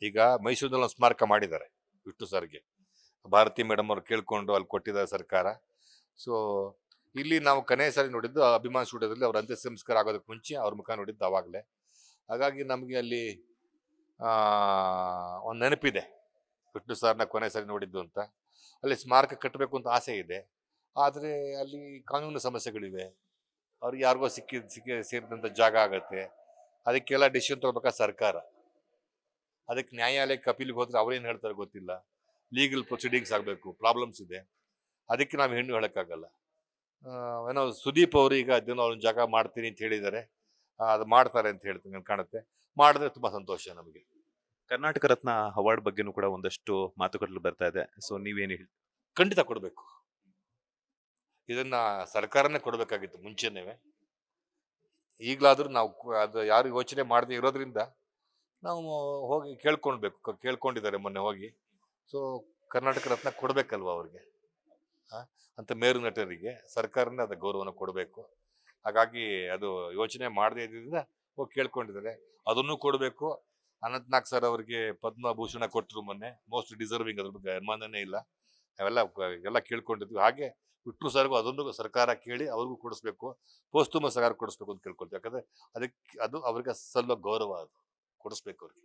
ಈಗ ಮೈಸೂರಿನಲ್ಲಿ ಒಂದು ಸ್ಮಾರಕ ಮಾಡಿದ್ದಾರೆ ವಿಷ್ಣು ಸರ್ಗೆ. ಭಾರತಿ ಮೇಡಮ್ ಅವ್ರು ಕೇಳ್ಕೊಂಡು ಅಲ್ಲಿ ಕೊಟ್ಟಿದ್ದಾರೆ ಸರ್ಕಾರ. ಸೊ ಇಲ್ಲಿ ನಾವು ಕೊನೆಯ ಸಾರಿ ನೋಡಿದ್ದು ಅಭಿಮಾನ ಸ್ಟುಡಿಯೋದಲ್ಲಿ ಅವ್ರ ಅಂತ್ಯ ಸಂಸ್ಕಾರ ಆಗೋದಕ್ಕೆ ಮುಂಚೆ ಅವ್ರ ಮುಖ ನೋಡಿದ್ದು ಅವಾಗಲೇ. ಹಾಗಾಗಿ ನಮಗೆ ಅಲ್ಲಿ ಒಂದು ನೆನಪಿದೆ ವಿಷ್ಣು ಸರ್ನ ಕೊನೆ ಸಾರಿ ನೋಡಿದ್ದು ಅಂತ. ಅಲ್ಲಿ ಸ್ಮಾರಕ ಕಟ್ಟಬೇಕು ಅಂತ ಆಸೆ ಇದೆ, ಆದರೆ ಅಲ್ಲಿ ಕಾನೂನು ಸಮಸ್ಯೆಗಳಿವೆ. ಅವ್ರಿಗೆ ಯಾರಿಗೋ ಸೇರಿದಂಥ ಜಾಗ ಆಗತ್ತೆ, ಅದಕ್ಕೆಲ್ಲ ಡಿಸಿಷನ್ ತಗೋಬೇಕಾದ ಸರ್ಕಾರ. ಅದಕ್ಕೆ ನ್ಯಾಯಾಲಯಕ್ಕೆ ಅಪೀಲ್ಗೆ ಹೋದ್ರೆ ಅವ್ರೇನು ಹೇಳ್ತಾರೆ ಗೊತ್ತಿಲ್ಲ. ಲೀಗಲ್ ಪ್ರೊಸೀಡಿಂಗ್ಸ್ ಆಗಬೇಕು, ಪ್ರಾಬ್ಲಮ್ಸ್ ಇದೆ. ಅದಕ್ಕೆ ನಾವು ಹೆಣ್ಣು ಹೇಳೋಕ್ಕಾಗಲ್ಲ. ಏನೋ ಸುದೀಪ್ ಅವರು ಈಗ ಅದೇನೋ ಅವ್ರ ಜಾಗ ಮಾಡ್ತೀನಿ ಅಂತ ಹೇಳಿದ್ದಾರೆ, ಅದು ಮಾಡ್ತಾರೆ ಅಂತ ಹೇಳ್ತೀನಿ ಕಾಣುತ್ತೆ. ಮಾಡಿದ್ರೆ ತುಂಬಾ ಸಂತೋಷ ನಮಗೆ. ಕರ್ನಾಟಕ ರತ್ನ ಅವಾರ್ಡ್ ಬಗ್ಗೆನೂ ಕೂಡ ಒಂದಷ್ಟು ಮಾತುಕತೆ ಬರ್ತಾ ಇದೆ. ಸೊ ನೀವೇನು ಹೇಳಿ? ಖಂಡಿತ ಕೊಡಬೇಕು. ಇದನ್ನ ಸರ್ಕಾರನೇ ಕೊಡಬೇಕಾಗಿತ್ತು ಮುಂಚೆನೇ. ಈಗಲಾದ್ರೂ ನಾವು ಅದು ಯಾರು ಯೋಚನೆ ಮಾಡದೆ ಇರೋದ್ರಿಂದ ನಾವು ಹೋಗಿ ಕೇಳ್ಕೊಂಡಿದ್ದಾರೆ ಮೊನ್ನೆ ಹೋಗಿ. ಸೊ ಕರ್ನಾಟಕ ರತ್ನ ಕೊಡ್ಬೇಕಲ್ವ ಅವ್ರಿಗೆ, ಅಂತ ಮೇರು ನಟರಿಗೆ ಸರ್ಕಾರನೇ ಅದ ಗೌರವನ ಕೊಡಬೇಕು. ಹಾಗಾಗಿ ಅದು ಯೋಚನೆ ಮಾಡದೇ ಇದ್ರಿಂದ ಹೋಗಿ ಕೇಳ್ಕೊಂಡಿದ್ದಾರೆ, ಅದನ್ನು ಕೊಡಬೇಕು. ಅನಂತ್ನಾಗ್ ಸರ್ ಅವರಿಗೆ ಪದ್ಮಭೂಷಣ ಕೊಟ್ಟರು ಮೊನ್ನೆ, ಮೋಸ್ಟ್ ಡಿಸರ್ವಿಂಗ್, ಅದ್ರ ಬಗ್ಗೆ ಅನುಮಾನನೇ ಇಲ್ಲ. ನಾವೆಲ್ಲ ಕೇಳ್ಕೊಂಡಿದ್ವಿ. ಹಾಗೆ ವಿಷ್ಣು ಸರ್ಗೂ ಅದೊಂದು ಸರ್ಕಾರ ಕೇಳಿ ಅವ್ರಿಗೂ ಕೊಡಿಸ್ಬೇಕು, ಪೋಸ್ತುಮ ಸರ್ಕಾರ ಕೊಡಿಸ್ಬೇಕು ಅಂತ ಕೇಳ್ಕೊಳ್ತೀವಿ. ಯಾಕಂದ್ರೆ ಅದು ಅವ್ರಿಗೆ ಸಲ್ಲೋ ಗೌರವ, ಅದು ಕೊಡಿಸ್ಬೇಕು ಅವ್ರಿಗೆ.